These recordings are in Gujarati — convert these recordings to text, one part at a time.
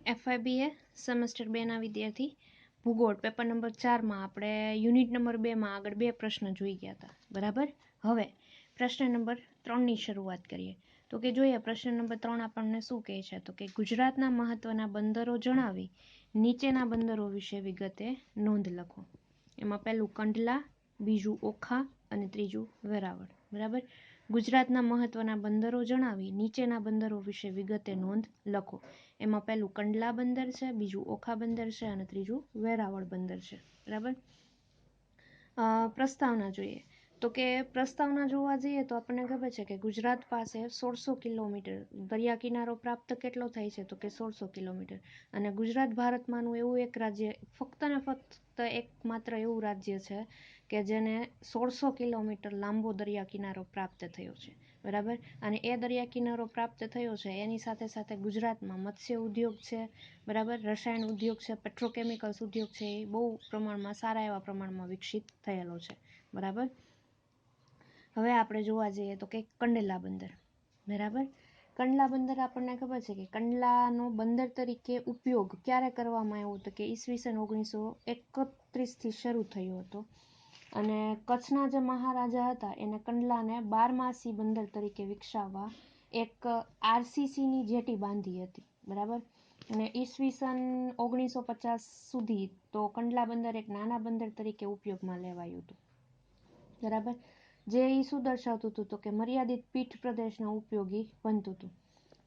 FIBA સેમેસ્ટર 2ના વિદ્યાર્થી ભૂગોળ પેપર નંબર 4માં આપણે યુનિટ નંબર 2માં આગળ 2 પ્રશ્ન જોઈ ગયા હતા, બરાબર. હવે પ્રશ્ન નંબર 3ની શરૂઆત કરીએ. તો કે જોઈએ પ્રશ્ન નંબર 3 આપણને શું કહે છે, તો કે ગુજરાતના મહત્વના બંદરો જણાવી નીચેના બંદરો વિશે વિગતે નોંધ લખો. એમાં પહેલું કંડલા, બીજું ઓખા અને ત્રીજું વેરાવળ, બરાબર. ગુજરાતના મહત્વના બંદરો જણાવી નીચેના બંદરો વિશે વિગતે નોંધ લખો. એમાં પહેલું કંડલા બંદર છે, બીજું ઓખા બંદર છે અને ત્રીજું વેરાવળ બંદર છે, બરાબર. પ્રસ્તાવના જોઈએ તો કે પ્રસ્તાવના જોવા જઈએ તો આપણને ખબર છે કે ગુજરાત પાસે 1600 કિલોમીટર દરિયા કિનારો પ્રાપ્ત કેટલો થાય છે, તો કે 1600 કિલોમીટર. અને ગુજરાત ભારતમાંનું એવું એક રાજ્ય, ફક્ત ને ફક્ત એકમાત્ર એવું રાજ્ય છે કે જેને 1600 કિલોમીટર લાંબો દરિયા કિનારો પ્રાપ્ત થયો છે, બરાબર. અને એ દરિયા કિનારો પ્રાપ્ત થયો છે એની સાથે સાથે ગુજરાતમાં મત્સ્ય ઉદ્યોગ છે, બરાબર, રસાયણ ઉદ્યોગ છે, પેટ્રોકેમિકલ્સ ઉદ્યોગ છે, એ બહુ પ્રમાણમાં સારા એવા પ્રમાણમાં વિકસિત થયેલો છે, બરાબર. હવે આપણે જોવા જઈએ તો કે કંડલા બંદર, બરાબર. કંડલા બંદર આપણને ખબર છે કે કંડલાનો બંદર તરીકે ઉપયોગ ક્યારે કરવામાં આવ્યો હતો, કે ઈસવીસન 1931થી શરૂ થયો હતો. અને કચ્છના જે મહારાજા હતા એને કંડલાને 12માસી બંદર તરીકે વિકસાવવા એક RCCની જેટી બાંધી હતી, બરાબર. અને ઈસવીસન 1950 સુધી તો કંડલા બંદર એક નાના બંદર તરીકે ઉપયોગમાં લેવાયું હતું, બરાબર. જે એ શું દર્શાવતું હતું તો કે મર્યાદિત પીઠ પ્રદેશના ઉપયોગી બનતું હતું.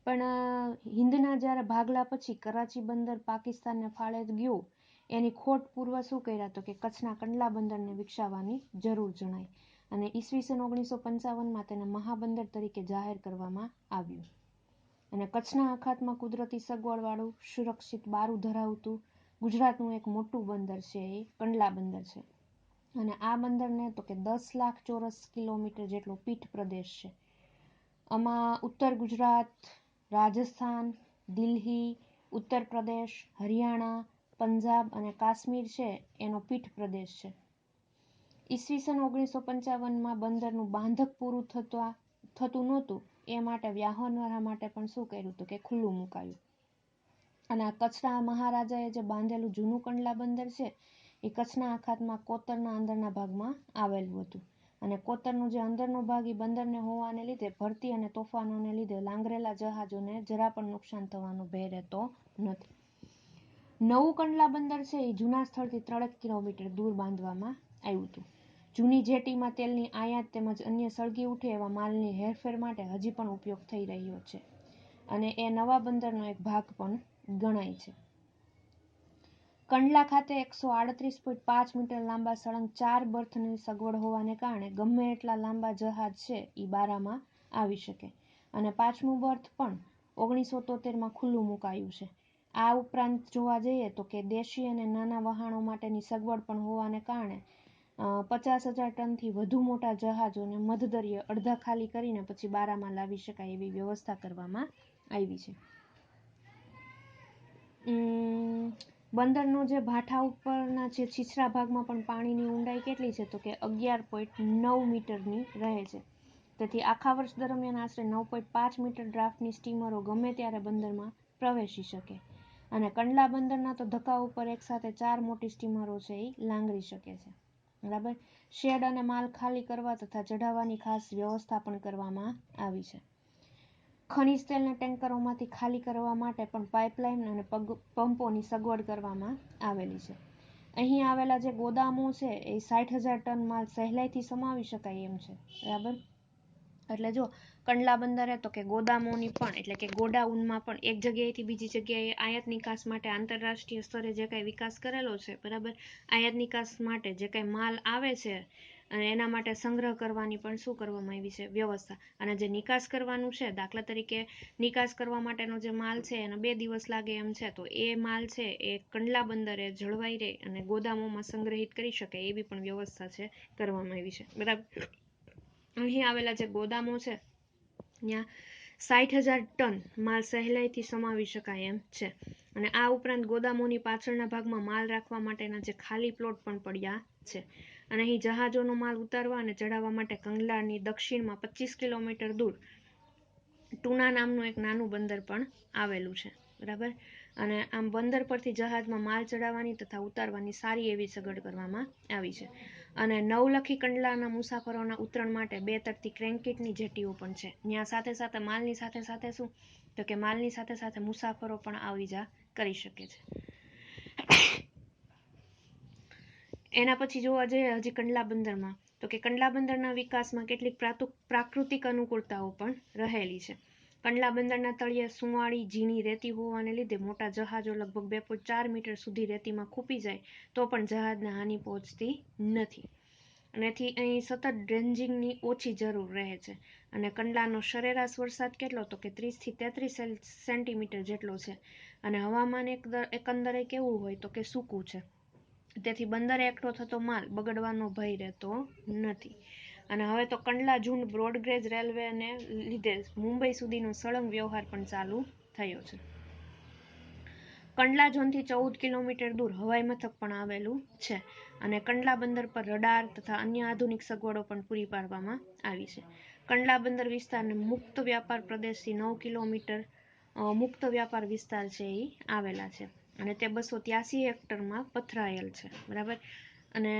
પણ હિન્દના જ્યારે ભાગલા પછી કરાચી બંદર પાકિસ્તાનને ફાળે ગયું, એની ખોટ પૂર્વ શું કર્યા તો કે કચ્છના કંડલા બંદરને વિકસાવવાની જરૂર જણાઈ. અને ઈસવીસન 1955માં તેને મહાબંદર તરીકે જાહેર કરવામાં આવ્યું. અને કચ્છના અખાતમાં કુદરતી સગવડવાળું સુરક્ષિત બારું ધરાવતું ગુજરાતનું એક મોટું બંદર છે એ કંડલા બંદર છે. અને આ બંદરને તો કે 10 લાખ ચોરસ કિલોમીટર જેટલો પીઠ પ્રદેશ છે. આમાં ઉત્તર ગુજરાત, રાજસ્થાન, દિલ્હી, ઉત્તર પ્રદેશ, હરિયાણા, પંજાબ અને કાશ્મીર છે એનો પીઠ પ્રદેશ છે. ઈસવીસન 1955માં બંદરનું બાંધક પૂરું થતું નહોતું, એ માટે વ્યાપાર માટે પણ શું કર્યું હતું કે ખુલ્લું મુકાયું. અને આ કચ્છના મહારાજાએ જે બાંધેલું જૂનું કંડલા બંદર છે એ કચ્છના અખાતમાં કોતરના અંદરના ભાગમાં આવેલું હતું. અને કોતરનો જે અંદરનો ભાગ એ બંદરને હોવાને લીધે ભરતી અને તોફાનોને લીધે લાંગરેલા જહાજોને જરા પણ નુકસાન થવાનો ભય રહેતો નથી. નવું કંડલા બંદર છે એ જૂના સ્થળથી 3 કિલોમીટર દૂર બાંધવામાં આવ્યું હતું. જૂની જેટીમાં તેલની આયાત તેમજ અન્ય સળગી ઉઠે એવા માલની હેરફેર માટે હજી પણ ઉપયોગ થઈ રહ્યો છે. અને એ નવા બંદરનો એક ભાગ પણ ગણાય છે. કંડલા ખાતે 138.5 મીટર લાંબા સળંગ 4 બર્થની સગવડ હોવાને કારણે ગમે એટલા લાંબા જહાજ છે એ બારામાં આવી શકે. અને 5મું બર્થ પણ 1973માં ખુલ્લું મુકાયું છે. આ ઉપરાંત જોવા જઈએ તો કે દેશી અને નાના વહાણો માટેની સગવડ પણ હોવાને કારણે 50,000 ટનથી વધુ મોટા જહાજોને મધદરિયે અડધા ખાલી કરીને પછી બારામાં લાવી શકાય એવી વ્યવસ્થા કરવામાં આવી છે. બંદરનો જે ભાઠા ઉપરના જે છીછરા ભાગમાં પણ પાણીની ઊંડાઈ કેટલી છે તો કે 11.9 મીટરની રહે છે. તેથી આખા વર્ષ દરમિયાન આશરે 9.5 મીટર ડ્રાફ્ટની સ્ટીમરો ગમે ત્યારે બંદરમાં પ્રવેશી શકે. અને કંડલા બંદરના તો ધક્કા ઉપર એકસાથે 4 મોટી સ્ટીમરો છે એ લાંગરી શકે છે, બરાબર. શેડ અને માલ ખાલી કરવા તથા ચઢાવવાની ખાસ વ્યવસ્થા પણ કરવામાં આવી છે. ખનિજ તેલને ટેન્કરોમાંથી ખાલી કરવા માટે પણ પાઇપલાઇન અને પંપોની સગવડ કરવામાં આવેલી છે. અહીં આવેલા જે ગોદામો છે એ 60,000 ટન માલ સહેલાઈથી સમાવી શકાય એમ છે, બરાબર. એટલે જો કંડલા બંદરે તો કે ગોદામોની પણ એટલે કે ગોડાઉનમાં પણ એક જગ્યાએથી બીજી જગ્યાએ આયાત નિકાસ માટે આંતરરાષ્ટ્રીય સ્તરે જે કાંઈ વિકાસ કરેલો છે, બરાબર, આયાત નિકાસ માટે જે કાંઈ માલ આવે છે અને એના માટે સંગ્રહ કરવાની પણ શું કરવામાં આવી છે વ્યવસ્થા. અને જે નિકાસ કરવાનું છે, દાખલા તરીકે નિકાસ કરવા માટેનો જે માલ છે એનો 2 દિવસ લાગે એમ છે, તો એ માલ છે એ કંડલા બંદરે જળવાઈ રહે અને ગોદામોમાં સંગ્રહિત કરી શકે એવી પણ વ્યવસ્થા છે કરવામાં આવી છે, બરાબર. અહીં આવેલા જે ગોદામો છે ત્યાં 60,000 ટન માલ સહેલાઈથી સમાવી શકાય એમ છે. અને આ ઉપરાંત ગોદામોની પાછળના ભાગમાં માલ રાખવા માટેના જે ખાલી પ્લોટ પણ પડ્યા છે. અને અહીં જહાજોનો માલ ઉતારવા અને ચડાવવા માટે કંડલાની દક્ષિણમાં 25 કિલોમીટર દૂર ટુના નામનું એક નાનું બંદર પણ આવેલું છે, બરાબર. અને આમ બંદર પરથી જહાજમાં માલ ચડાવવાની તથા ઉતારવાની સારી એવી સગવડ કરવામાં આવી છે. અને નવલખી કંડલાના મુસાફરોના ઉતરણ માટે 2 તરતી ક્રેન્કેટની જેટીઓ પણ છે. ત્યાં સાથે સાથે માલની સાથે સાથે શું તો કે માલની સાથે સાથે મુસાફરો પણ આવી જા કરી શકે છે. એના પછી જોવા જઈએ હજી કંડલા બંદરમાં તો કે કંડલા બંદરના વિકાસમાં કેટલીક પ્રાકૃતિક અનુકૂળતાઓ પણ રહેલી છે. કંડલા બંદરના તળિયે સુંવાળી ઝીણી રેતી હોવાને લીધે મોટા જહાજો લગભગ 2.4 મીટર સુધી રેતીમાં ખૂંપી જાય તો પણ જહાજને હાનિ પહોંચતી નથી. અનેથી અહીં સતત ડ્રેન્જિંગની ઓછી જરૂર રહે છે. અને કંડલાનો સરેરાશ વરસાદ કેટલો તો કે 30 થી 33 સેન્ટીમીટર જેટલો છે. અને હવામાન એકંદરે કેવું હોય તો કે સૂકું છે. તેથી બંદરે એકઠો થતો માલ બગડવાનો ભય રહેતો નથી. અને હવે તો કંડલા જૂન બ્રોડગેજ રેલવેને લીધે મુંબઈ સુધીનો સળંગ વ્યવહાર પણ ચાલુ થયો છે. કંડલા ઝોનથી 14 કિલોમીટર દૂર હવાઈ મથક પણ આવેલું છે. અને કંડલા બંદર પર રડાર તથા અન્ય આધુનિક સગવડો પણ પૂરી પાડવામાં આવી છે. કંડલા બંદર વિસ્તારને મુક્ત વ્યાપાર પ્રદેશથી 9 કિલોમીટર મુક્ત વ્યાપાર વિસ્તાર છે એ આવેલા છે. અને તે 283 હેક્ટરમાં પથરાયેલ છે. બરાબર. અને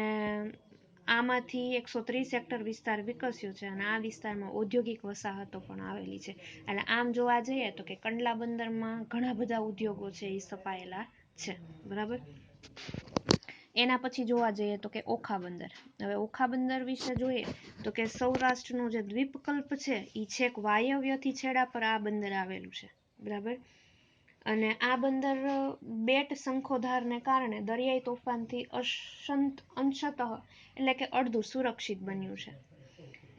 આમાંથી 130 હેક્ટર વિસ્તાર વિકસ્યો છે. અને આ વિસ્તારમાં ઔદ્યોગિક વસાહતો પણ આવેલી છે. એટલે આમ જોવા જઈએ તો કે કંડલા બંદરમાં ઘણા બધા ઉદ્યોગો છે એ સ્થપાયેલા છે. બરાબર. એના પછી જોવા જઈએ તો કે ઓખા બંદર. હવે ઓખા બંદર વિશે જોઈએ તો કે સૌરાષ્ટ્રનો જે દ્વીપકલ્પ છે એ છેક વાયવ્યથી છેડા પર આ બંદર આવેલું છે. બરાબર. અને આ બંદર બેટ શંખોધારને કારણે દરિયાઈ તોફાનથી અંશતઃ એટલે કે અડધું સુરક્ષિત બન્યું છે.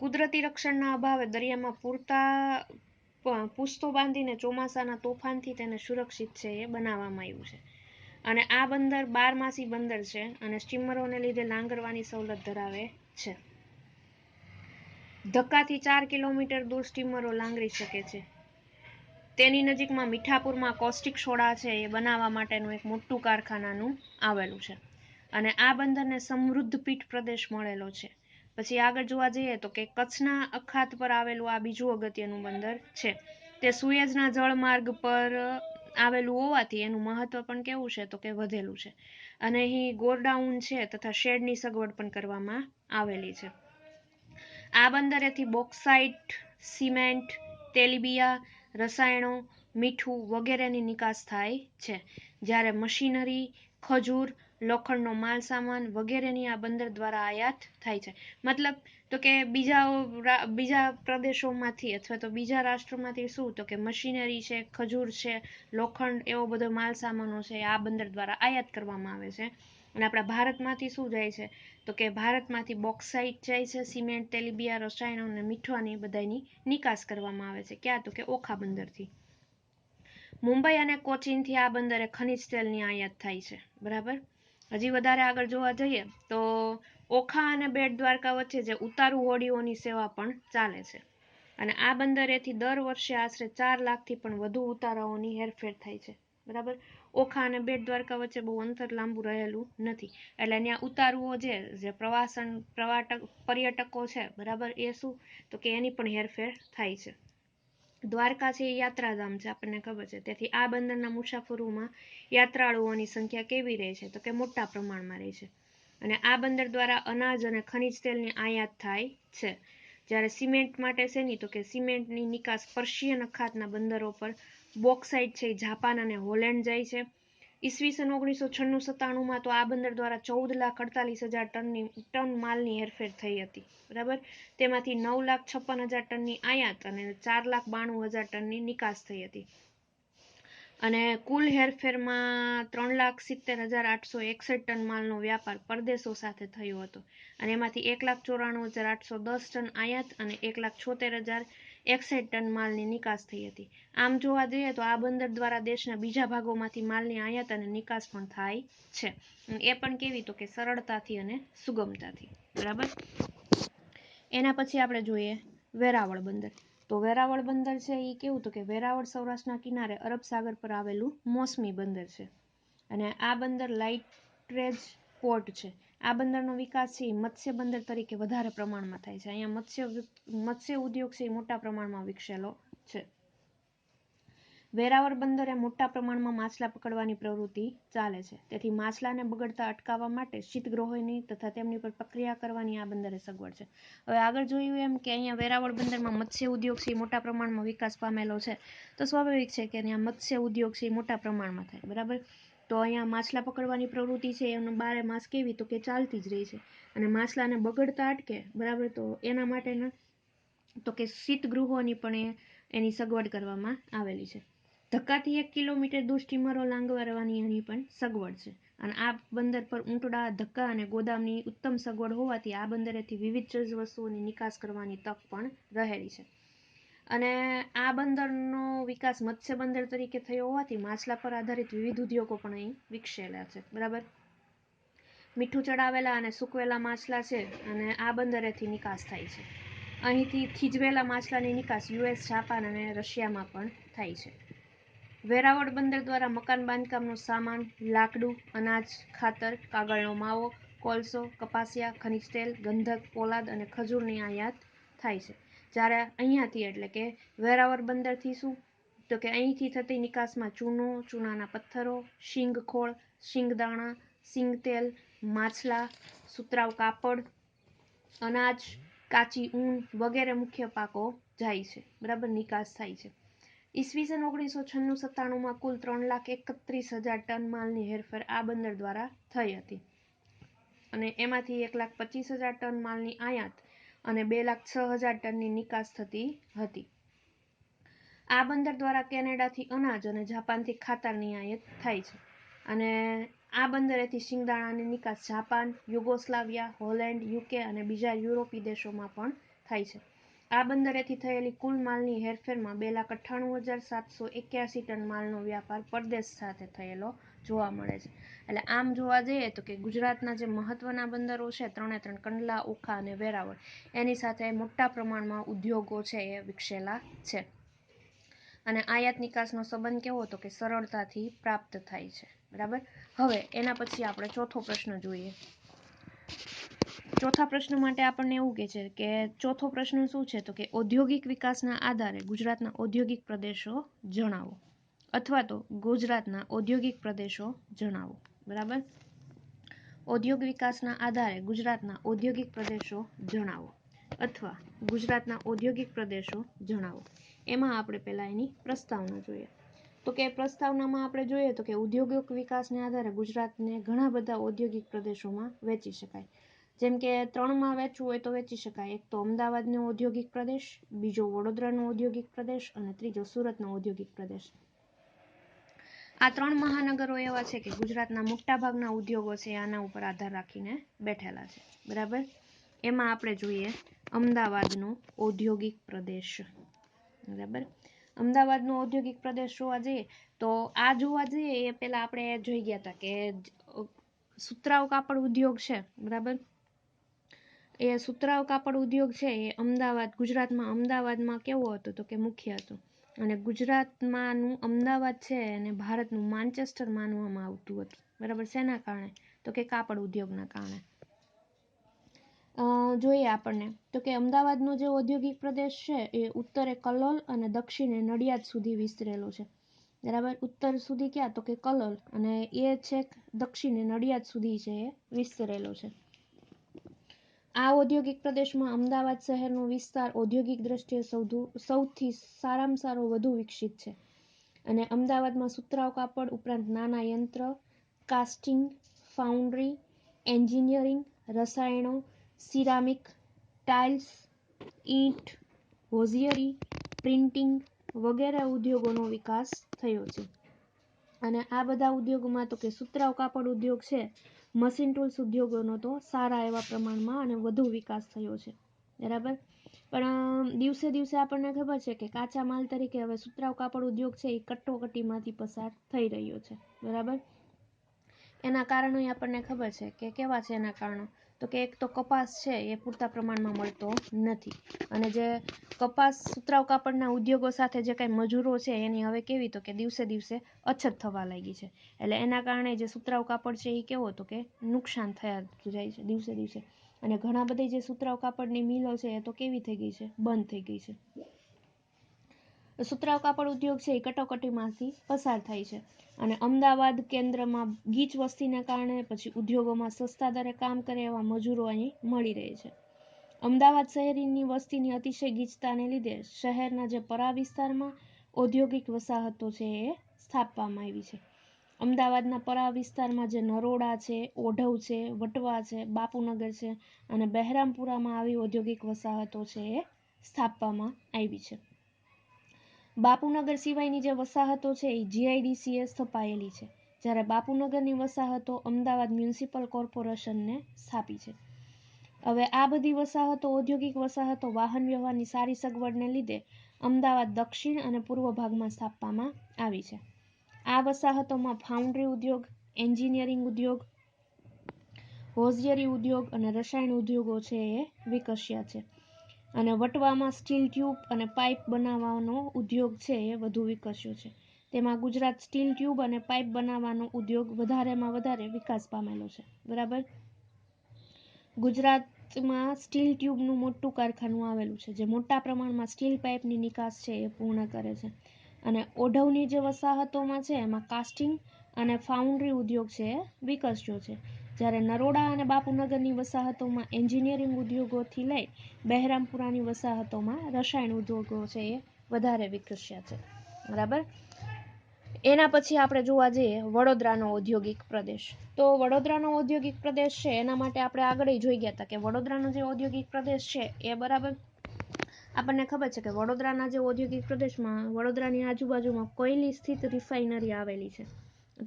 કુદરતી રક્ષણના અભાવે દરિયામાં પૂસ્તો બાંધીને ચોમાસાના તોફાનથી તેને સુરક્ષિત છે એ બનાવવામાં આવ્યું છે. અને આ બંદર 12માસી બંદર છે. અને સ્ટીમરોને લીધે લાંગરવાની સવલત ધરાવે છે. ધક્કાથી 4 કિલોમીટર દૂર સ્ટીમરો લાંગરી શકે છે. તેની નજીકમાં મીઠાપુરમાં કોસ્ટિક સોડા છે એ બનાવવા માટેનું એક મોટું કારખાનાનું આવેલું છે. અને આ બંદરને સમૃદ્ધ પીઠ પ્રદેશ મળેલો છે. પછી આગળ જોવા જઈએ તો કે કચ્છના અખાત પર આવેલું આ બીજું અગત્યનું બંદર છે. તે સુએઝના જળમાર્ગ પર આવેલું હોવાથી એનું મહત્વ પણ કેવું છે તો કે વધેલું છે. અને અહીં ગોડાઉન છે તથા શેડની સગવડ પણ કરવામાં આવેલી છે. આ બંદરેથી બોક્સાઇટ, સિમેન્ટ, તેલીબિયા, રસાયણો, મીઠું વગેરેની નિકાસ થાય છે. જ્યારે મશીનરી, ખજૂર, લોખંડનો માલ સામાન વગેરેની આ બંદર દ્વારા આયાત થાય છે. મતલબ તો કે બીજા પ્રદેશોમાંથી અથવા તો બીજા રાષ્ટ્રોમાંથી શું તો કે મશીનરી છે, ખજૂર છે, લોખંડ એવો બધો માલ સામાનો છે આ બંદર દ્વારા આયાત કરવામાં આવે છે. અને આપણા ભારતમાંથી શું જાય છે તો કે ભારતમાંથી બોક્સાઇટ જાય છે, સિમેન્ટ, તેલીબિયા, રસાયણો અને મીઠાની બધાની નિકાસ કરવામાં આવે છે. ક્યાં તો કે ઓખા બંદરથી. મુંબઈ અને કોચીનથી આ બંદરે ખનિજ તેલની આયાત થાય છે. બરાબર. હજી વધારે આગળ જોવા જઈએ તો ઓખા અને બેટ દ્વારકા વચ્ચે જે ઉતારુ હોડીઓની સેવા પણ ચાલે છે. અને આ બંદરેથી દર વર્ષે આશરે 4 લાખથી પણ વધુ ઉતારાઓની હેરફેર થાય છે. બરાબર. ઓખા અને બેટ દ્વારકા વચ્ચે બહુ અંતર લાંબુ રહેલું નથી. એટલે ત્યાં ઉતારુઓ જે પર્યટકો છે બરાબર એ શું તો કે એની પણ હેરફેર થાય છે. દ્વારકા છે એ યાત્રાધામ છે આપણને ખબર છે. તેથી આ બંદરના મુસાફરોમાં યાત્રાળુઓની સંખ્યા કેવી રહે છે તો કે મોટા પ્રમાણમાં રહે છે. અને આ બંદર દ્વારા અનાજ અને ખનિજ તેલની આયાત થાય છે. જ્યારે સિમેન્ટ માટે શેની તો કે સિમેન્ટની નિકાસ પર્શિયન અખાતના બંદરો પર બોક્સાઇટ છે જાપાન અને હોલેન્ડ જાય છે. ઈસવીસન 1996-97માં તો આ બંદર દ્વારા 14,48,000 ટન માલની હેરફેર થઈ હતી. બરાબર. તેમાંથી 9,56,000 ટનની આયાત અને 4,92,000 ટનની નિકાસ થઈ હતી. અને કુલ હેરફેરમાં 3,70,861 ટન માલનો વ્યાપાર પરદેશો સાથે થયો હતો. અને એમાંથી 1,94,810 ટન આયાત અને 1,76,061 ટન માલની નિકાસ થઈ હતી. આમ જોવા જઈએ તો આ બંદર દ્વારા દેશના બીજા ભાગોમાંથી માલની આયાત અને નિકાસ પણ થાય છે. એ પણ કેવી તો કે સરળતાથી અને સુગમતાથી. બરાબર. એના પછી આપણે જોઈએ વેરાવળ બંદર. તો વેરાવળ બંદર છે એ કેવું તો કે વેરાવળ સૌરાષ્ટ્રના કિનારે અરબ સાગર પર આવેલું મોસમી બંદર છે. અને આ બંદર લાઇટરેજ પોર્ટ છે. આ બંદરનો વિકાસ છે મત્સ્ય બંદર તરીકે વધારે પ્રમાણમાં થાય છે. અહીંયા મત્સ્ય ઉદ્યોગ છે એ મોટા પ્રમાણમાં વિકસેલો છે. વેરાવળ બંદરે મોટા પ્રમાણમાં માછલા પકડવાની પ્રવૃત્તિ ચાલે છે. તેથી માછલાને બગડતા અટકાવવા માટે શીતગૃહોની તથા તેમની પર પ્રક્રિયા કરવાની આ બંદરે સગવડ છે. હવે આગળ જોયું એમ કે અહીંયા વેરાવળ બંદરમાં મત્સ્ય ઉદ્યોગ છે મોટા પ્રમાણમાં વિકાસ પામેલો છે. તો સ્વાભાવિક છે કે અહીંયા મત્સ્ય ઉદ્યોગ છે મોટા પ્રમાણમાં થાય, બરાબર. તો અહીંયા માછલા પકડવાની પ્રવૃત્તિ છે એનો 12 માસ કેવી તો કે ચાલતી જ રહી છે. અને માછલાને બગડતા અટકે, બરાબર, તો એના માટેના તો કે શીતગૃહોની પણ એની સગવડ કરવામાં આવેલી છે. ધક્કાથી 1 કિલોમીટર દૂર સ્ટીમરો લાંગરવાની એની પણ સગવડ છે. અને આ બંદર પર ઊંટડા, ધક્કા અને ગોદામની ઉત્તમ સગવડ હોવાથી આ બંદરેથી વિવિધ ચીજવસ્તુઓની નિકાસ કરવાની તક પણ રહેલી છે. અને આ બંદરનો વિકાસ મત્સ્ય બંદર તરીકે થયો હોવાથી માછલા પર આધારિત વિવિધ ઉદ્યોગો પણ અહીં વિકસેલા છે, બરાબર. મીઠું ચડાવેલા અને સૂકવેલા માછલા છે અને આ બંદરેથી નિકાસ થાય છે. અહીંથી થીજવેલા માછલાની નિકાસ US, જાપાન અને રશિયામાં પણ થાય છે. વેરાવળ બંદર દ્વારા મકાન બાંધકામનો સામાન, લાકડું, અનાજ, ખાતર, કાગળનો માવો, કોલસો, કપાસિયા, ખનિજ તેલ, ગંધક, પોલાદ અને ખજૂરની આયાત થાય છે. જ્યારે અહીંયાથી એટલે કે વેરાવળ બંદરથી શું તો કે અહીંથી થતી નિકાસમાં ચૂનો, ચૂનાના પથ્થરો, શીંગખોળ, શીંગદાણા, શીંગતેલ, માછલા, સુતરાઉ કાપડ, અનાજ, કાચી ઊન વગેરે મુખ્ય પાકો જાય છે, બરાબર, નિકાસ થાય છે. ઈસવીસન 1996-97માં કુલ 3,31,000 ટન માલની હેરફેર આ બંદર દ્વારા થઈ હતી. અને એમાંથી 1,25,000 ટન માલની આયાત અને 2,06,000 ટનની નિકાસ થતી હતી. આ બંદર દ્વારા કેનેડાથી અનાજ અને જાપાનથી ખાતરની આયાત થાય છે. અને આ બંદરેથી શિંગદાણાની નિકાસ જાપાન, યુગોસ્લાવિયા, હોલેન્ડ, UK અને બીજા યુરોપી દેશોમાં પણ થાય છે. આ બંદરેથી થયેલી કુલ માલની હેરફેરમાં 2,98,781 ટન માલનો વ્યાપાર પરદેશ સાથે થયેલો જોવા મળે છે. એટલે આમ જોવા જઈએ તો કે ગુજરાતના જે મહત્વના બંદરો છે 3 કંડલા, ઓખા અને વેરાવળ, એની સાથે મોટા પ્રમાણમાં ઉદ્યોગો છે એ વિકસેલા છે. અને આયાત નિકાસનો સંબંધ કેવો તો કે સરળતાથી પ્રાપ્ત થાય છે, બરાબર. હવે એના પછી આપણે ચોથો પ્રશ્ન જોઈએ. ચોથા પ્રશ્ન માટે આપણને એવું કહે છે કે ચોથો પ્રશ્ન શું છે તો કે ઔદ્યોગિક વિકાસના આધારે ગુજરાતના ઔદ્યોગિક પ્રદેશો જણાવો, અથવા તો ગુજરાતના ઔદ્યોગિક પ્રદેશો જણાવો, બરાબર. ઔદ્યોગિક વિકાસના આધારે ગુજરાતના ઔદ્યોગિક પ્રદેશો જણાવો અથવા ગુજરાતના ઔદ્યોગિક પ્રદેશો જણાવો. એમાં આપણે પહેલા એની પ્રસ્તાવના જોઈએ. તો કે પ્રસ્તાવનામાં આપણે જોઈએ તો કે ઔદ્યોગિક વિકાસને આધારે ગુજરાતને ઘણા બધા ઔદ્યોગિક પ્રદેશોમાં વહેંચી શકાય. જેમ કે 3માં વહેંચવું હોય તો વહેંચી શકાય. એક તો અમદાવાદનો ઔદ્યોગિક પ્રદેશ, બીજો વડોદરાનો ઔદ્યોગિક પ્રદેશ અને ત્રીજો સુરતનો ઔદ્યોગિક પ્રદેશ. આ 3 મહાનગરો એવા છે કે ગુજરાતના મોટાભાગના ઉદ્યોગો છે આના ઉપર આધાર રાખીને બેઠેલા છે, બરાબર. એમાં આપણે જોઈએ અમદાવાદનો ઔદ્યોગિક પ્રદેશ, બરાબર. અમદાવાદનો ઔદ્યોગિક પ્રદેશ જોવા જઈએ તો આ જોવા જઈએ એ પહેલા આપણે જોઈ ગયા હતા કે સુતરાઉ કાપડ ઉદ્યોગ છે, બરાબર. એ સુતરાઉ કાપડ ઉદ્યોગ છે એ અમદાવાદ, ગુજરાતમાં અમદાવાદમાં કેવો હતો તો કે મુખ્ય હતો. અને ગુજરાતમાંનું અમદાવાદ છે અને ભારતનું માન્ચેસ્ટર માનવામાં આવતું હતું, બરાબર. શેના કારણે તો કે કાપડ ઉદ્યોગના કારણે. જોઈએ આપણને તો કે અમદાવાદનો જે ઔદ્યોગિક પ્રદેશ છે એ ઉત્તરે કલોલ અને દક્ષિણે નડિયાદ સુધી વિસ્તરેલો છે, બરાબર. ઉત્તર સુધી ક્યાં તો કે કલોલ અને એ છેક દક્ષિણે નડિયાદ સુધી છે એ વિસ્તરેલો છે. આ ઔદ્યોગિક પ્રદેશમાં અમદાવાદ શહેરનો વિસ્તાર ઔદ્યોગિક દ્રષ્ટિએ સૌથી સારામાં સારો વધુ વિકસિત છે. અને અમદાવાદમાં સુતરાઉ કાપડ ઉપરાંત નાના યંત્ર, કાસ્ટિંગ, ફાઉન્ડ્રી, એન્જિનિયરિંગ, રસાયણો, સિરામિક, ટાઇલ્સ, ઈંટ, હોઝિયરી, પ્રિન્ટિંગ વગેરે ઉદ્યોગોનો વિકાસ થયો છે. અને આ બધા ઉદ્યોગોમાં તો કે સુતરાઉ કાપડ ઉદ્યોગ છે, મશીન ટૂલ્સ ઉદ્યોગોનો તો સારા એવા પ્રમાણમાં અને વધુ વિકાસ થયો છે, બરાબર. પણ દિવસે દિવસે આપણને ખબર છે કે કાચા માલ તરીકે હવે સુતરાઉ કાપડ ઉદ્યોગ છે એ કટોકટીમાંથી પસાર થઈ રહ્યો છે, બરાબર. એના કારણો આપણને ખબર છે કે કેવા છે એના કારણો તો કે એક તો કપાસ છે એ પૂરતા પ્રમાણમાં મળતો નથી. અને જે કપાસ સુતરાઉ કાપડના ઉદ્યોગો સાથે જે કાંઈ મજૂરો છે એની હવે કેવી તો કે દિવસે દિવસે અછત થવા લાગી છે. એટલે એના કારણે જે સુતરાઉ કાપડ છે એ કેવો તો કે નુકસાન થયા જાય છે દિવસે દિવસે. અને ઘણા બધી જે સુતરાઉ કાપડની મિલો છે એ તો કેવી થઈ ગઈ છે, બંધ થઈ ગઈ છે. સુતરાઉ કાપડ ઉદ્યોગ છે એ કટોકટીમાંથી પસાર થાય છે અને અમદાવાદ કેન્દ્રમાં ગીચ વસ્તીને કારણે પછી ઉદ્યોગોમાં સસ્તા દરે કામ કરે એવા મજૂરો અહીં મળી રહે છે. અમદાવાદ શહેરની વસ્તીની અતિશય ગીચતાને લીધે શહેરના જે પરા વિસ્તારમાં ઔદ્યોગિક વસાહતો છે એ સ્થાપવામાં આવી છે. અમદાવાદના પરા વિસ્તારમાં જે નરોડા છે, ઓઢવ છે, વટવા છે, બાપુનગર છે અને બહેરામપુરામાં આવી ઔદ્યોગિક વસાહતો છે એ સ્થાપવામાં આવી છે. બાપુનગર સિવાયની જે વસાહતો છે એ જીઆઈડીસીએ સ્થપાયેલી છે, જ્યારે બાપુનગરની વસાહતો અમદાવાદ મ્યુનિસિપલ કોર્પોરેશનને સ્થાપી છે. હવે આ બધી વસાહતો ઔદ્યોગિક વસાહતો વાહન વ્યવહારની સારી સગવડને લીધે અમદાવાદ દક્ષિણ અને પૂર્વ ભાગમાં સ્થાપવામાં આવી છે. આ વસાહતોમાં ફાઉન્ડ્રી ઉદ્યોગ, એન્જિનિયરિંગ ઉદ્યોગ, હોઝિયરી ઉદ્યોગ અને રસાયણ ઉદ્યોગો છે એ વિકસ્યા છે. અને વટવામાં સ્ટીલ ટ્યુબ અને પાઇપ બનાવવાનો ઉદ્યોગ છે એ વધુ વિકસ્યો છે. તેમાં ગુજરાત સ્ટીલ ટ્યુબ અને પાઇપ બનાવવાનો ઉદ્યોગ વધારેમાં વધારે વિકાસ પામેલો છે. બરાબર. ગુજરાતમાં સ્ટીલ ટ્યુબનું મોટું કારખાનું આવેલું છે, જે મોટા પ્રમાણમાં સ્ટીલ પાઇપની નિકાસ છે એ પૂર્ણ કરે છે. અને ઓઢવની જે વસાહતોમાં છે એમાં કાસ્ટિંગ અને ફાઉન્ડ્રી ઉદ્યોગ છે એ વિકસ્યો છે, જ્યારે નરોડા અને બાપુનગરની વસાહતોમાં એન્જિનિયરિંગ ઉદ્યોગોથી લઈ બહેરામપુરાની વસાહતોમાં રસાયણ ઉદ્યોગો છે એ વધારે વિકસ્યા છે. બરાબર. એના પછી આપણે જોવા જઈએ વડોદરાનો ઔદ્યોગિક પ્રદેશ. તો વડોદરાનો ઔદ્યોગિક પ્રદેશ છે એના માટે આપણે આગળ જોઈ ગયા હતા કે વડોદરાનો જે ઔદ્યોગિક પ્રદેશ છે એ બરાબર આપણને ખબર છે કે વડોદરાના જે ઔદ્યોગિક પ્રદેશમાં વડોદરાની આજુબાજુમાં કોયલી સ્થિત રિફાઇનરી આવેલી છે.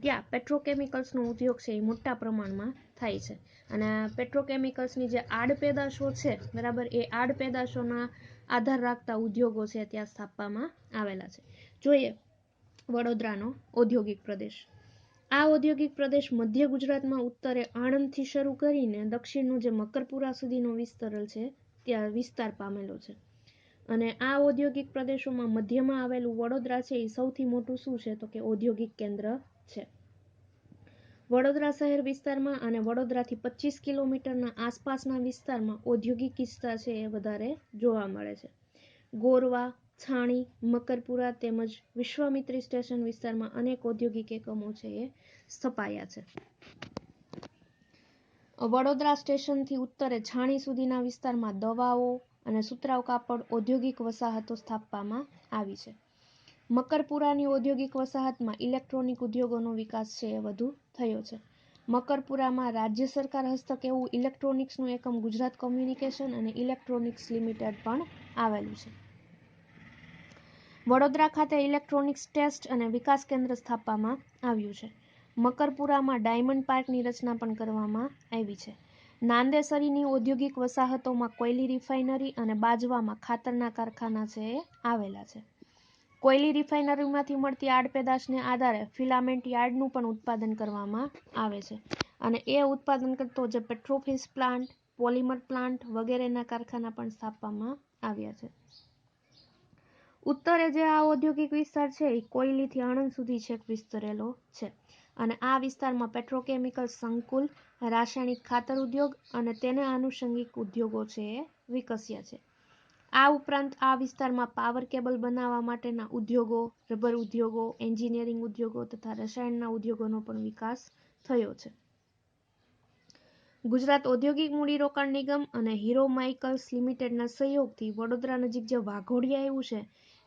ત્યાં પેટ્રોકેમિકલ્સનો ઉદ્યોગ છે એ મોટા પ્રમાણમાં થાય છે અને પેટ્રોકેમિકલ્સની જે આડ પેદાશો છે બરાબર, એ આડ પેદાશોના આધાર રાખતા ઉદ્યોગો છે ત્યાં સ્થાપવામાં આવેલા છે. જોઈએ વડોદરાનો ઔદ્યોગિક પ્રદેશ. આ ઔદ્યોગિક પ્રદેશ મધ્ય ગુજરાતમાં ઉત્તરે આણંદથી શરૂ કરીને દક્ષિણનું જે મકરપુરા સુધીનો વિસ્તરેલ છે ત્યાં વિસ્તાર પામેલો છે. અને આ ઔદ્યોગિક પ્રદેશોમાં મધ્યમાં આવેલું વડોદરા છે એ સૌથી મોટું શું છે તો કે ઔદ્યોગિક કેન્દ્ર છે. વડોદરા શહેર વિસ્તારમાં અને વડોદરાથી 25 કિલોમીટરના આસપાસના વિસ્તારમાં ઔદ્યોગિક વિસ્તાર છે એ વધારે જોવા મળે છે. ગોરવા, છાણી, મકરપુરા તેમજ વિશ્વામિત્રી સ્ટેશન વિસ્તારમાં અનેક ઔદ્યોગિક એકમો છે એ સ્થપાયા છે. વડોદરા સ્ટેશનથી ઉત્તરે છાણી સુધીના વિસ્તારમાં દવાઓ અને સુતરાઉ કાપડ ઔદ્યોગિક વસાહતો સ્થાપવામાં આવી છે. મકરપુરાની ઔદ્યોગિક વસાહતમાં ઇલેક્ટ્રોનિક ઉદ્યોગોનો વિકાસ છે એ વધુ થયો છે. મકરપુરામાં રાજ્ય સરકાર હસ્તક એવું ઇલેક્ટ્રોનિક્સનું એકમ ગુજરાત કોમ્યુનિકેશન અને ઇલેક્ટ્રોનિક્સ લિમિટેડ પણ આવેલું છે. વડોદરા ખાતે ઇલેક્ટ્રોનિક્સ ટેસ્ટ અને વિકાસ કેન્દ્ર સ્થાપવામાં આવ્યું છે. મકરપુરામાં ડાયમંડ પાર્કની રચના પણ કરવામાં આવી છે. નાંદેસરીની ઔદ્યોગિક વસાહતોમાં કોયલી રિફાઇનરી અને બાજવામાં ખાતરના કારખાના છે એ આવેલા છે. કોયલી રિફાઇનરીમાંથી મળતી આડપેદાશને આધારે ફિલામેન્ટ યાર્ડનું પણ ઉત્પાદન કરવામાં આવે છે અને એ ઉત્પાદન કરતો જે પેટ્રોફિસ પ્લાન્ટ, પોલિમર પ્લાન્ટ વગેરેના કારખાના પણ સ્થાપવામાં આવ્યા છે. ઉત્તરે જે આ ઔદ્યોગિક વિસ્તાર છે એ કોયલીથી આણંદ સુધી છેક વિસ્તરેલો છે અને આ વિસ્તારમાં પેટ્રોકેમિકલ સંકુલ, રાસાયણિક ખાતર ઉદ્યોગ અને તેને આનુષંગિક ઉદ્યોગો છે એ વિકસ્યા છે. આ ઉપરાંત આ વિસ્તારમાં પાવર કેબલ બનાવવા માટેના ઉદ્યોગો, રબર ઉદ્યોગો, એન્જિનિયરિંગ ઉદ્યોગો તથા રસાયણના ઉદ્યોગોનો પણ વિકાસ થયો છે. ગુજરાત ઔદ્યોગિક મૂડીરોકાણ નિગમ અને હીરો માઇકલ્સ લિમિટેડના સહયોગથી વડોદરા નજીક જે વાઘોડિયા આવ્યું છે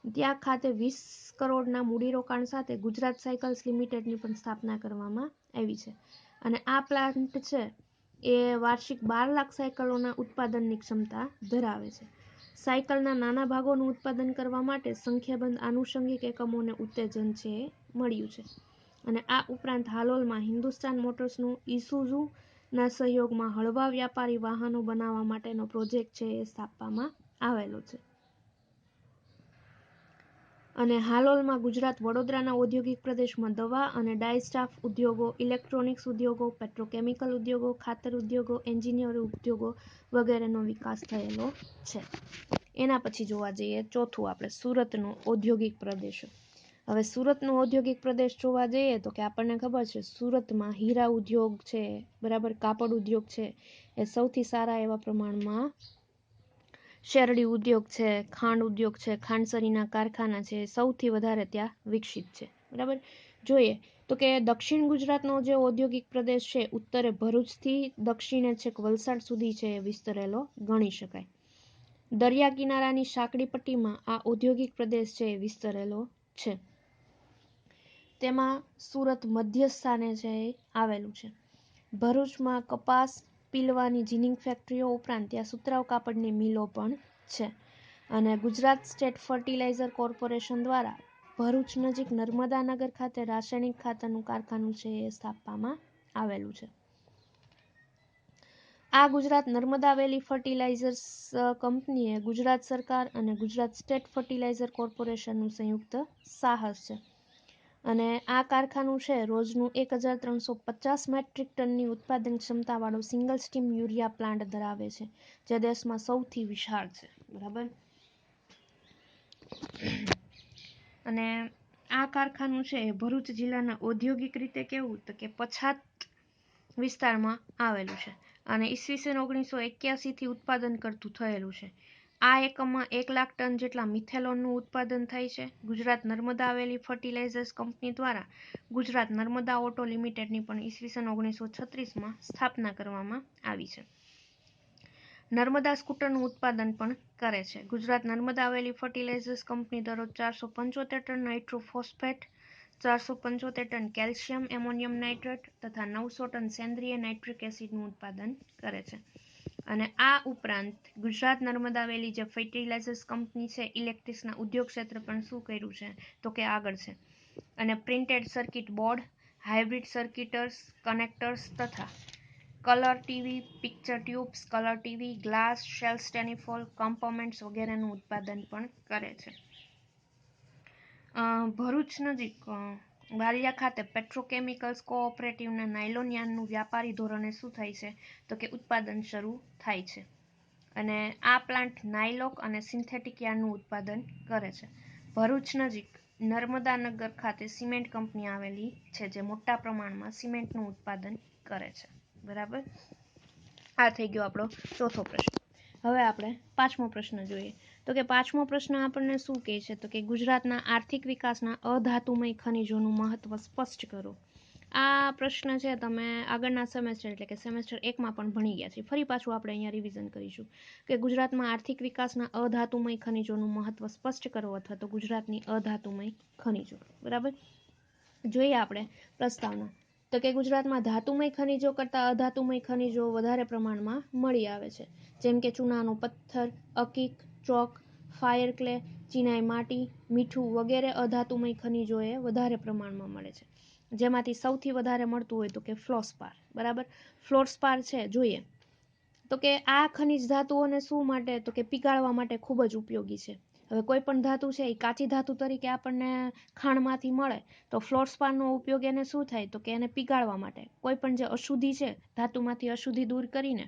ત્યાં ખાતે 20 કરોડના મૂડીરોકાણ સાથે ગુજરાત સાયકલ્સ લિમિટેડની પણ સ્થાપના કરવામાં આવી છે અને આ પ્લાન્ટ છે એ વાર્ષિક 12 લાખ સાયકલોના ઉત્પાદનની ક્ષમતા ધરાવે છે. સાયકલના નાના ભાગોનું ઉત્પાદન કરવા માટે સંખ્યાબંધ આનુષંગિક એકમોને ઉત્તેજન છે એ મળ્યું છે અને આ ઉપરાંત હાલોલમાં હિન્દુસ્તાન મોટર્સનું ઇસુઝુના સહયોગમાં હળવા વ્યાપારી વાહનો બનાવવા માટેનો પ્રોજેક્ટ છે એ સ્થાપવામાં આવેલો છે. અને હાલોલમાં ગુજરાત વડોદરાના ઔદ્યોગિક પ્રદેશમાં દવા અને ડાયસ્ટાફ ઉદ્યોગો, ઇલેક્ટ્રોનિક્સ ઉદ્યોગો, પેટ્રોકેમિકલ ઉદ્યોગો, ખાતર ઉદ્યોગો, એન્જિનિયરિંગ ઉદ્યોગો વગેરેનો વિકાસ થયેલો છે. એના પછી જોવા જઈએ ચોથું આપણે સુરતનો ઔદ્યોગિક પ્રદેશ. હવે સુરતનો ઔદ્યોગિક પ્રદેશ જોવા જઈએ તો કે આપણને ખબર છે સુરતમાં હીરા ઉદ્યોગ છે બરાબર, કાપડ ઉદ્યોગ છે એ સૌથી સારા એવા પ્રમાણમાં શેરડી ઉદ્યોગ છે, ખાંડ ઉદ્યોગ છે, ખાંડસરીના કારખાના છે, સૌથી વધારે ત્યાં વિકસિત છે. બરાબર. જોઈએ તો કે દક્ષિણ ગુજરાતનો જે ઔદ્યોગિક પ્રદેશ છે ઉત્તરે ભરૂચથી દક્ષિણે છેક વલસાડ સુધી છે એ વિસ્તરેલો ગણી શકાય. દરિયા કિનારાની સાંકડી પટ્ટીમાં આ ઔદ્યોગિક પ્રદેશ છે એ વિસ્તરેલો છે. તેમાં સુરત મધ્ય સ્થાને છે એ આવેલું છે. ભરૂચમાં કપાસ પીલવાની જીનિંગ ફેક્ટરીઓ ઉપરાંત ત્યાં સુતરાઉ કાપડની મિલો પણ છે. અને ગુજરાત સ્ટેટ ફર્ટિલાઇઝર કોર્પોરેશન દ્વારા ભરૂચ નજીક નર્મદાનગર ખાતે રાસાયણિક ખાતરનું કારખાનું છે એ સ્થાપવામાં આવેલું છે. આ ગુજરાત નર્મદા વેલી ફર્ટિલાઇઝર્સ કંપનીએ ગુજરાત સરકાર અને ગુજરાત સ્ટેટ ફર્ટિલાઇઝર કોર્પોરેશનનું સંયુક્ત સાહસ છે. અને આ કારખાનું છે રોજનું 1350 મેટ્રિક ટનની ઉત્પાદન ક્ષમતાવાળો સિંગલ સ્ટીમ યુરિયા પ્લાન્ટ ધરાવે છે, જે દેશમાં સૌથી વિશાળ છે. બરાબર. અને આ કારખાનું છે એ ભરૂચ જિલ્લાના ઔદ્યોગિક રીતે કેવું તો કે પછાત વિસ્તારમાં આવેલું છે અને ઈસવીસન 1981 થી ઉત્પાદન કરતું થયેલું છે. આ એકમમાં 1 લાખ ટન જેટલા મિથેલોનનું ઉત્પાદન થાય છે. Gujarat Narmada Valley Fertilizers company દ્વારા ગુજરાત નર્મદા ઓટો લિમિટેડની પણ ઈસવીસન 1936માં સ્થાપના કરવામાં આવી છે. નર્મદા સ્કૂટરનું ઉત્પાદન પણ કરે છે. Gujarat Narmada Valley Fertilizers Company દરરોજ 475 ton nitrophosphate, 475 ton calcium ammonium nitrate તથા 900 ટન સેન્દ્રિય નાઇટ્રિક એસિડનું ઉત્પાદન કરે છે. અને આ ઉપરાંત ગુજરાત નર્મદા વેલી જે ફર્ટિલાઇઝર્સ કંપની છે ઇલેક્ટ્રિક્સના ઉદ્યોગ ક્ષેત્ર પણ શું કર્યું છે તો કે આગળ છે. અને printed circuit board, hybrid circuits, connectors તથા colour TV, picture tubes, colour TV, glass, shells ટેનિફોલ, કમ્પોનેન્ટ્સ વગેરેનું ઉત્પાદન પણ કરે છે. ભરૂચ નજીક વાલિયા ખાતે પેટ્રોકેમિકલ્સ કોઓપરેટિવના નાયલોન યાર્નનું વ્યાપારી ધોરણે શું થાય છે તો કે ઉત્પાદન શરૂ થાય છે. અને આ પ્લાન્ટ નાયલોક અને સિન્થેટિક યાર્નનું ઉત્પાદન કરે છે. ભરૂચ નજીક નર્મદાનગર ખાતે સિમેન્ટ કંપની આવેલી છે, જે મોટા પ્રમાણમાં સિમેન્ટનું ઉત્પાદન કરે છે. બરાબર. આ થઈ ગયો આપણો ચોથો પ્રશ્ન. હવે આપણે પાંચમો પ્રશ્ન જોઈએ તો કે પાંચમો પ્રશ્ન આપણને શું કહે છે તો કે ગુજરાતના આર્થિક વિકાસના અધાતુમય ખનિજોનું મહત્વ સ્પષ્ટ કરો. આ પ્રશ્ન છે તમે આગળના સેમેસ્ટર એટલે કે સેમેસ્ટર 1માં પણ ભણી ગયા છે. ફરી પાછું આપણે અહીંયા રિવિઝન કરીશું કે ગુજરાતમાં આર્થિક વિકાસના અધાતુમય ખનિજોનું મહત્વ સ્પષ્ટ કરો અથવા તો ગુજરાતની અધાતુમય ખનિજો. બરાબર. જોઈએ આપણે પ્રસ્તાવના તો કે ગુજરાતમાં ધાતુમય ખનિજો કરતાં અધાતુમય ખનિજો વધારે પ્રમાણમાં મળી આવે છે, જેમ કે ચૂનાનો પથ્થર, અકીક, ચોક, ફાયર ક્લે, ચિનાઈ માટી, મીઠું વગેરે અધાતુમય ખનિજો એ વધારે પ્રમાણમાં મળે છે. જેમાંથી સૌથી વધારે મળતું હોય તો કે ફ્લોસ્પાર. બરાબર. ફ્લોસ્પાર છે જોઈએ તો કે આ ખનિજ ધાતુઓને શું માટે તો કે પીગાળવા માટે ખૂબ જ ઉપયોગી છે. હવે કોઈ પણ ધાતુ છે એ કાચી ધાતુ તરીકે આપણને ખાણમાંથી મળે તો ફ્લોસ્પારનો ઉપયોગ એને શું થાય તો કે એને પીગાળવા માટે, કોઈ પણ જે અશુદ્ધિ છે ધાતુમાંથી અશુદ્ધિ દૂર કરીને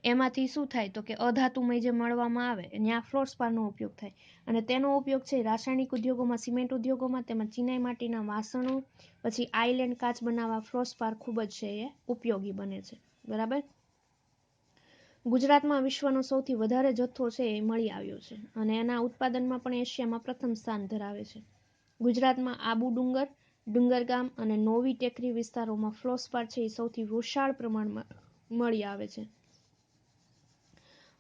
એમાંથી શું થાય તો કે અધાતુમય જે મળવામાં આવે ત્યાં ફ્લોસ્પારનો ઉપયોગ થાય. અને તેનો ઉપયોગ છે રાસાયણિક ઉદ્યોગોમાં, સિમેન્ટ ઉદ્યોગોમાં તેમજ ચિનાઈ માટીના વાસણો, પછી આઇલેન્ડ કાચ બનાવવા ફ્લોસ્પાર ખૂબ જ છે એ ઉપયોગી બને છે. બરાબર. ગુજરાતમાં વિશ્વનો સૌથી વધારે જથ્થો છે એ મળી આવ્યો છે અને એના ઉત્પાદનમાં પણ એશિયામાં પ્રથમ સ્થાન ધરાવે છે. ગુજરાતમાં આબુ ડુંગર, ડુંગરગામ અને નોવી ટેકરી વિસ્તારોમાં ફ્લોસ્પાર છે એ સૌથી વિશાળ પ્રમાણમાં મળી આવે છે.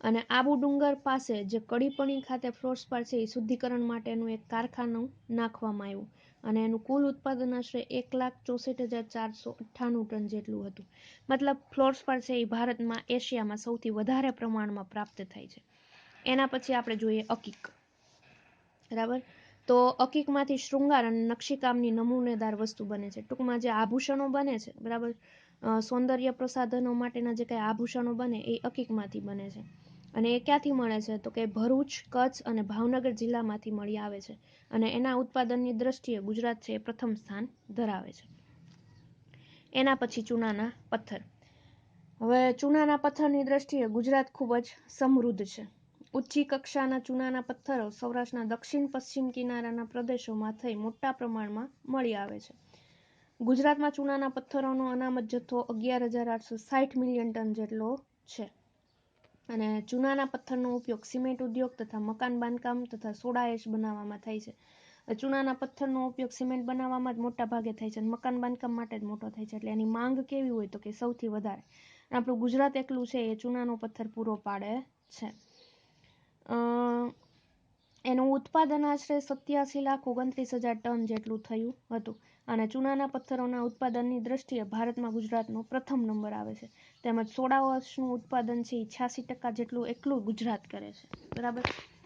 અને આબુ ડુંગર પાસે જે કડીપણી ખાતે ફ્લોસ્પાર છે એ શુદ્ધિકરણ માટેનું એક કારખાનું નાખવામાં આવ્યું અને એનું કુલ ઉત્પાદન આશરે 1,64,498 ટન જેટલું હતું. મતલબ ફ્લોસ્પાર છે એ ભારતમાં, એશિયામાં સૌથી વધારે પ્રમાણમાં પ્રાપ્ત થાય છે. એના પછી આપણે જોઈએ અકીક. બરાબર. તો અકીકમાંથી શૃંગાર અને નકશીકામની નમૂનેદાર વસ્તુ બને છે. ટૂંકમાં જે આભૂષણો બને છે, બરાબર, સૌંદર્ય પ્રસાધનો માટેના જે કંઈ આભૂષણો બને એ અકીકમાંથી બને છે. અને એ ક્યાંથી મળે છે તો કે ભરૂચ, કચ્છ અને ભાવનગર જિલ્લામાંથી મળી આવે છે. અને એના ઉત્પાદનની દ્રષ્ટિએ ગુજરાત છે એ પ્રથમ સ્થાન ધરાવે છે. એના પછી ચૂનાના પથ્થર. હવે ચૂનાના પથ્થરની દ્રષ્ટિએ ગુજરાત ખૂબ જ સમૃદ્ધ છે. ઊંચી કક્ષાના ચૂનાના પથ્થરો સૌરાષ્ટ્રના દક્ષિણ પશ્ચિમ કિનારાના પ્રદેશોમાં થઈ મોટા પ્રમાણમાં મળી આવે છે. ગુજરાતમાં ચૂનાના પથ્થરોનો અનામત જથ્થો 11,860 મિલિયન ટન જેટલો છે. અને ચૂનાના પથ્થરનો ઉપયોગ સિમેન્ટ ઉદ્યોગ તથા મકાન બાંધકામ તથા સોડા એશ બનાવવામાં થાય છે. ચૂનાના પથ્થરનો ઉપયોગ સિમેન્ટ બનાવવામાં જ મોટા ભાગે થાય છે અને મકાન બાંધકામ માટે જ મોટો થાય છે. એટલે એની માંગ કેવી હોય તો કે સૌથી વધારે. આપણું ગુજરાત એકલું છે એ ચૂનાનો પથ્થર પૂરો પાડે છે. એનું ઉત્પાદન આશરે 87,29,000 ટન જેટલું થયું હતું અને ચૂનાના પથ્થરોના ઉત્પાદનની દ્રષ્ટિએ ભારતમાં ગુજરાતનો પ્રથમ નંબર આવે છે. તેમજ સોડા એશનું ઉત્પાદન છે એ 86% જેટલું એકલું ગુજરાત કરે છે. બરાબર.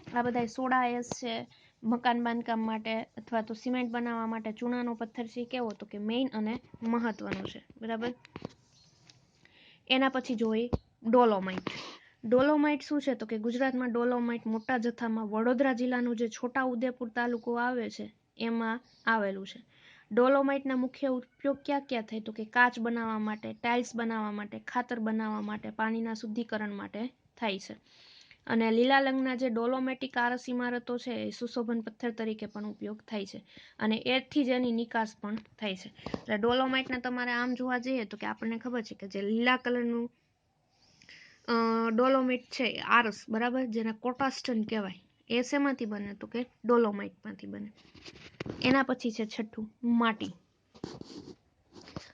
આ બધા સોડા એશ છે મકાન બાંધકામ માટે અથવા તો સિમેન્ટ બનાવવા માટે ચૂનાનો પથ્થર છે કેવો તો કે મેઇન અને મહત્વનો છે. બરાબર. એના પછી જોઈએ ડોલોમાઇટ. ડોલોમાઇટ શું છે તો કે ગુજરાતમાં ડોલોમાઇટ મોટા જથ્થામાં વડોદરા જિલ્લાનું જે છોટા ઉદેપુર તાલુકો આવે છે એમાં આવેલું છે. ડોલોમાઇટના મુખ્ય ઉપયોગ ક્યાં ક્યાં થાય તો કે કાચ બનાવવા માટે, ટાઇલ્સ બનાવવા માટે, ખાતર બનાવવા માટે, પાણીના શુદ્ધિકરણ માટે થાય છે. અને લીલા રંગના જે ડોલોમેટિક આરસ ઇમારતો છે એ સુશોભન પથ્થર તરીકે પણ ઉપયોગ થાય છે અને એથી જ એની નિકાસ પણ થાય છે. એટલે ડોલોમાઇટના તમારે આમ જોવા જઈએ તો કે આપણને ખબર છે કે જે લીલા કલરનું ડોલોમાઇટ છે આરસ, બરાબર, જેને કોટાસ્ટન કહેવાય, એ શેમાંથી બને તો કે ડોલોમાઇટમાંથી બને. એના પછી છે છઠ્ઠું માટી.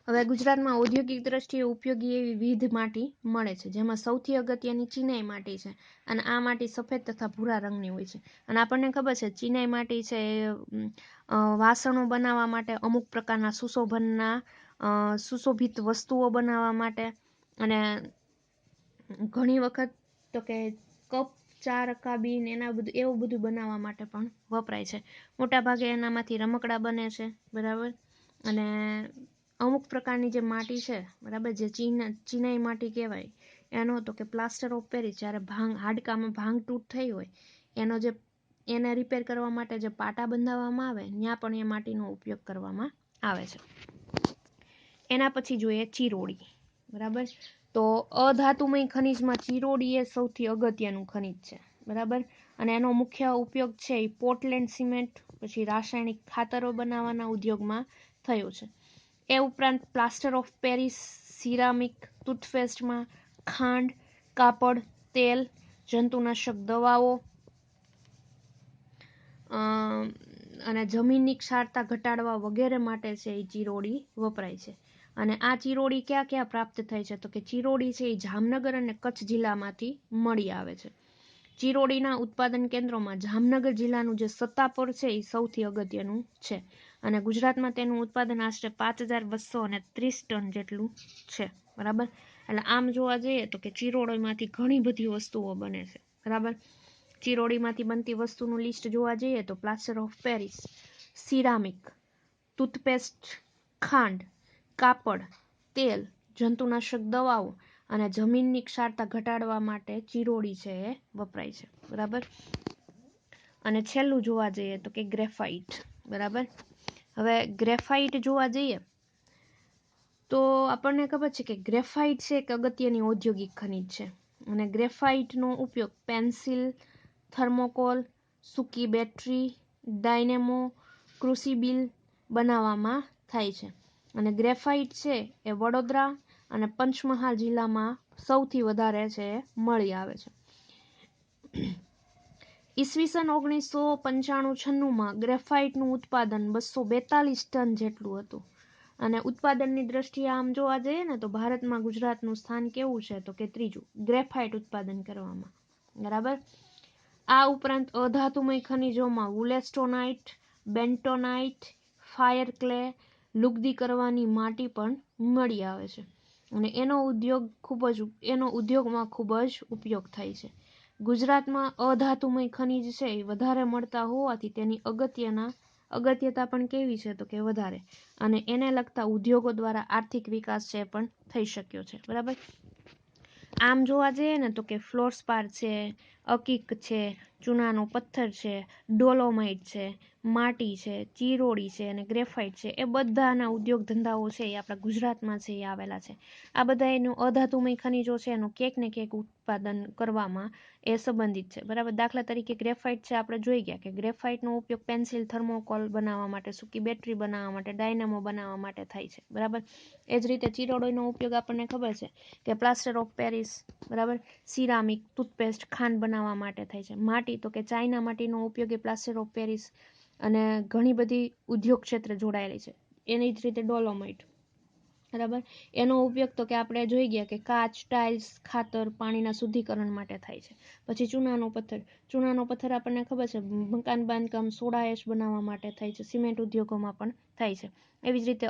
હવે ગુજરાતમાં ઔદ્યોગિક દ્રષ્ટિએ ઉપયોગી એવી વિવિધ માટી મળે છે જેમાં સૌથી અગત્યની ચિનાઈ માટી છે અને આ માટી સફેદ તથા ભૂરા રંગની હોય છે. અને આપણને ખબર છે ચિનાઈ માટી છે એ વાસણો બનાવવા માટે, અમુક પ્રકારના સુશોભિત વસ્તુઓ બનાવવા માટે અને ઘણી વખત તો કે કપ, ચા રકાબી એવું બધું બનાવવા માટે પણ વપરાય છે. મોટા ભાગે એનામાંથી રમકડા બને છે. બરાબર. અને અમુક પ્રકારની જે માટી છે, બરાબર, જે ચિનાઈ માટી કહેવાય, એનો તો કે પ્લાસ્ટર ઓફ પેરિસ, જ્યારે હાડકામાં ભાંગ તૂટ થઈ હોય એને રિપેર કરવા માટે જે પાટા બંધાવવામાં આવે ત્યાં પણ એ માટીનો ઉપયોગ કરવામાં આવે છે. એના પછી જોઈએ ચિરોડી. બરાબર. તો અધાતુમય ખનિજમાં ચિરોડી એ સૌથી અગત્યનું ખનિજ છે. બરાબર. અને એનો મુખ્ય ઉપયોગ છે એ પોર્ટલેન્ડ સિમેન્ટ, પછી રાસાયણિક ખાતરો બનાવવાના ઉદ્યોગમાં થયો છે. એ ઉપરાંત પ્લાસ્ટર ઓફ પેરિસ, સિરામિક, ટૂથપેસ્ટમાં ખાંડ, કાપડ, તેલ, જંતુનાશક દવાઓ અને જમીનની ક્ષારતા ઘટાડવા વગેરે માટે છે એ ચિરોડી વપરાય છે. અને આ ચિરોડી ક્યાં ક્યાં પ્રાપ્ત થાય છે તો કે ચિરોડી છે એ જામનગર અને કચ્છ જિલ્લામાંથી મળી આવે છે. ચિરોડીના ઉત્પાદન કેન્દ્રોમાં જામનગર જિલ્લાનું જે સત્તાપર છે એ સૌથી અગત્યનું છે અને ગુજરાતમાં તેનું ઉત્પાદન આશરે 5,230 ટન જેટલું છે. બરાબર. એટલે આમ જોવા જઈએ તો કે ચિરોડીમાંથી ઘણી બધી વસ્તુઓ બને છે. બરાબર. ચિરોડીમાંથી બનતી વસ્તુનું લિસ્ટ જોવા જઈએ તો plaster of Paris, ceramic, toothpaste, ખાંડ, કાપડ, તેલ, જંતુનાશક દવાઓ અને જમીનની ક્ષારતા ઘટાડવા માટે ચિરોડી છે એ વપરાય છે. બરાબર. અને છેલ્લું જોવા જઈએ તો કે ગ્રેફાઇટ. બરાબર. હવે ગ્રેફાઇટ જોવા જઈએ તો આપણને ખબર છે કે ગ્રેફાઇટ છે એક અગત્યની ઔદ્યોગિક ખનિજ છે અને ગ્રેફાઇટનો ઉપયોગ પેન્સિલ, થર્મોકોલ, સૂકી બેટરી, ડાયનેમો, ક્રુસિબિલ બનાવવામાં થાય છે. અને ગ્રેફાઇટ છે એ વડોદરા અને પંચમહાલ જિલ્લામાં સૌથી વધારે છે મળી આવે છે. ઈસવીસન 1995-96માં ગ્રેફાઇટનું ઉત્પાદન 242 ટન જેટલું હતું અને ઉત્પાદનની દ્રષ્ટિએ આમ જોવા જઈએ ને તો ભારતમાં ગુજરાતનું સ્થાન કેવું છે તો કે ત્રીજું, ગ્રેફાઇટ ઉત્પાદન કરવામાં. બરાબર. આ ઉપરાંત અધાતુમય ખનિજોમાં વુલેસ્ટોનાઇટ, બેન્ટોનાઇટ, ફાયર ક્લે, લુગદી કરવાની માટી પણ મળી આવે છે અને એનો ઉદ્યોગમાં ખૂબ જ ઉપયોગ થાય છે. ગુજરાતમાં અધાતુમય ખનિજ છે એ વધારે મળતા હોવાથી તેની અગત્યતા પણ કેવી છે તો કે વધારે, અને એને લગતા ઉદ્યોગો દ્વારા આર્થિક વિકાસ છે પણ થઈ શક્યો છે. બરાબર. આમ જોવા જઈએ ને તો કે ફ્લોરસ્પાર છે, અકીક છે, ચૂનાનો પથ્થર છે, ડોલોમાઇટ છે, માટી છે, ચીરોડી છે અને ગ્રેફાઇટ છે, એ બધાના ઉદ્યોગ ધંધાઓ છે એ આપણા ગુજરાતમાં છે એ આવેલા છે. આ બધા એનું અધાતુમય ખનિજો છે એનું ક્યાંક ને ક્યાંક ઉત્પાદન કરવામાં એ સંબંધિત છે, બરાબર. દાખલા તરીકે ગ્રેફાઇટ છે, આપણે જોઈ ગયા કે ગ્રેફાઇટનો ઉપયોગ પેન્સિલ, થર્મોકોલ બનાવવા માટે, સૂકી બેટરી બનાવવા માટે, ડાયનામો બનાવવા માટે થાય છે, બરાબર. એ જ રીતે ચીરોડીનો ઉપયોગ આપણને ખબર છે કે પ્લાસ્ટર ઓફ પેરિસ, બરાબર, સિરામિક, ટૂથપેસ્ટ, ખાંડ બનાવવા માટે થાય છે. માટી તો કે ચાઇના માટીનો ઉપયોગ એ પ્લાસ્ટર ઓફ પેરિસ અને ઘણી બધી ઉદ્યોગ ક્ષેત્રે જોડાયેલી છે. એની જ રીતે ડોલોમાઇટ, બરાબર, એનો ઉપયોગ તો કે આપણે જોઈ ગયા કે કાચ, ટાઇલ્સ, ખાતર, પાણીના શુદ્ધિકરણ માટે થાય છે. પછી ચૂનાનો પથ્થર આપણને ખબર છે મકાન બાંધકામ, સોડા એશ બનાવવા માટે થાય છે, સિમેન્ટ ઉદ્યોગોમાં પણ થાય છે. એવી જ રીતે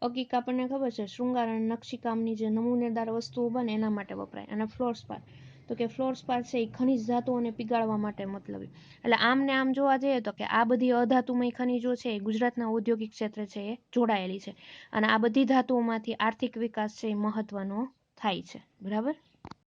અકીક આપણને ખબર છે શૃંગાર અને નકશીકામની જે નમૂનેદાર વસ્તુઓ બને એના માટે વપરાય. અને ફ્લોરસ્પાર તો કે ફ્લોરસ્પાર છે એ ખનિજ ધાતુઓને પીગાળવા માટે મતલબી. એટલે આમ ને આમ જોવા જઈએ તો કે આ બધી અધાતુમય ખનિજો છે એ ગુજરાતના ઔદ્યોગિક ક્ષેત્રે છે એ જોડાયેલી છે, અને આ બધી ધાતુઓમાંથી આર્થિક વિકાસ છે એ મહત્વનો થાય છે, બરાબર.